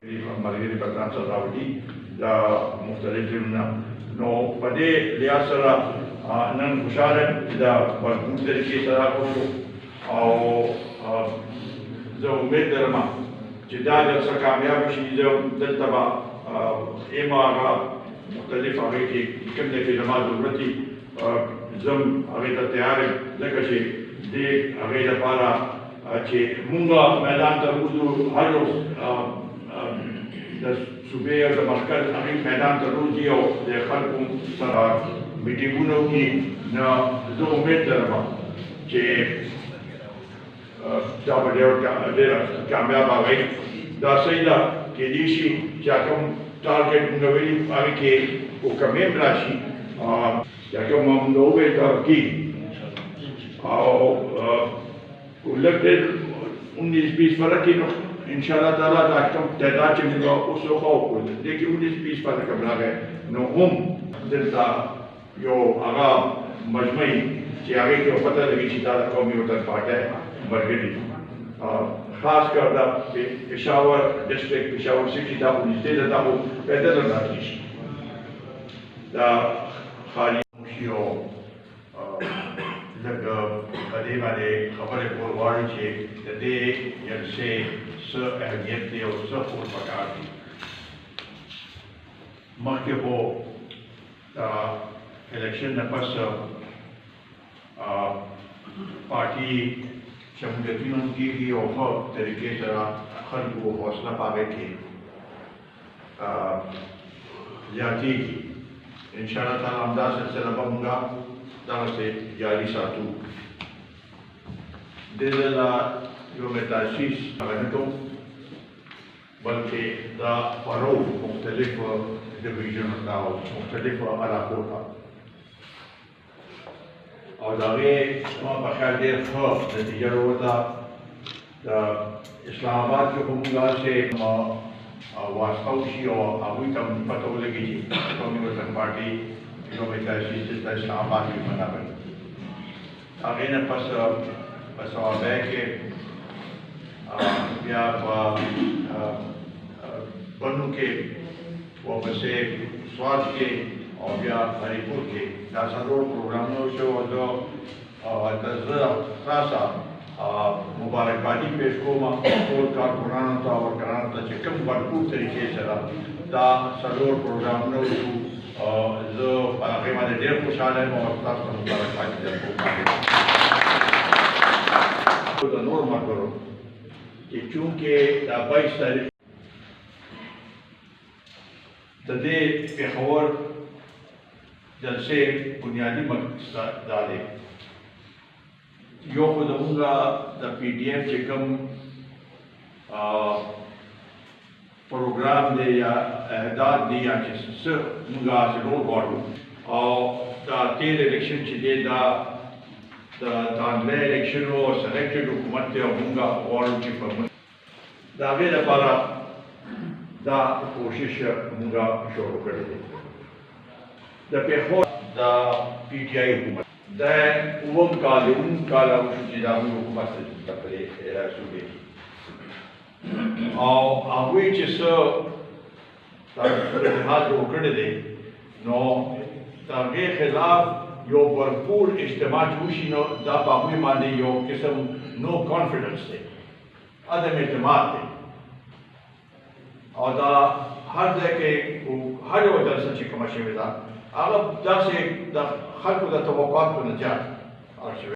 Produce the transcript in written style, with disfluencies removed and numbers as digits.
مرګري پرتان سراوټي دا مختلفونه نو په دې لحاظ سره نن خوشاله دا په کوم طریقې سره کوو او زه امید لرم چې دا جلسه کامیاب شي. زه دلته به هغه مختلف هغې کې کوم دی چې زما ضرورت وي زه هغې ته تیار یم ځکه چې دې هغې لپاره چې مونږ میدان ته وځو هر یو د صوبې او د مرکز هغې میدان ته روځي او د خلکو سره میټینګونه وکړي. نو زه امید لرم چې دا به ډېره کامیابه وي. دا صحیح ده کېدای شي چې کوم ټارګېټ مونږ ویلي هغې کې کوم هم راشي یا کوم مونږ وویل هغه کېږي او لږ ډېر 19-20 فرق کې نو انشاءالله تعالی دا کوم تعداد چې موږ اوس وښو دې کې 19-20 فرق راغی نو هم دلته یو هغه مجموعي چې هغې کې پته لګي چې دا د قومي وطن پارټۍ مرګري خاص کر دا پېښور ډسټرکټ پېښور سټي دا خو نږدې ده دا خو پیدل راتلی شي دا خالي شي او لږ په دې باندې خبرې کول غواړي چې د دې جلسې څه اهمیت دی او څه خور پکار دي. مخکې خو د الیکشن نه پس پارټي شمولیتونه هم کېږي او ښه طریقې سره خلکو حوصله په هغې کې زیاتېږي. انشاءالله تعالی همدا سلسله به مونږ دغسې جاري ساتو. دې ځله یو مې تاسیس هغه نه کوو بلکې دا فرو مختلفو ډویژنو ته او مختلفو علاقو ته او د هغې زما په خیال ډېر ښه نتیجه راووته. د اسلام آباد کې خو مونږ هسې واسطه وشي او هغوی ته پته ولګي چې قومي وطن پارټي یو مې تاسیس دلته اسلام آباد کې منابع هغې نه پس په ثوابۍ کې بیا په بنو کې ورپسې سوات کې او بیا هریپور کې دا څلور پروګرامونه وشو او زه خاصه مبارکبادي پیش کوم ټول کارکونانو ته او ورکرانو ته چې کوم بھرپور طریقې سره دا څلور پروګرامونه وشو زه په هغې باندې ډېر خوشحاله یم او تاسو ته مبارکبادي درکوم. د نور ملګرو چې چونکې دا 22 تاریخ د دې پېښور جلسې بنیادي مقصد دا دی یو خو زمونږ د پی ډي اف چې کوم پروګرام دی یا اهداف دی یا چې څه مونږ حاصلول غواړو او دا تېر الیکشن چې دی دا د دانګلې الیکشن او سلیکټډ حکومت دی او مونږ غواړو چې په د هغې لپاره دا کوشش مونږ شروع کړی دی. د پېښور د پی ټي آی حکومت دا اووم کال وشو چې د هغوی حکومت ته پرې صوبې کې او هغوی چې څه صورتحال جوړ کړی دی نو د هغې خلاف یو بھرپور اجتماع چې وشي نو دا په هغوی باندې یو قسم نو کانفیډنس دی عدم اعتماد دی او دا هر ځای کې هر یوه جلسه چې کومه شوې ده هغه داسې د خلکو د توقعاتو نه زیات هغه شوې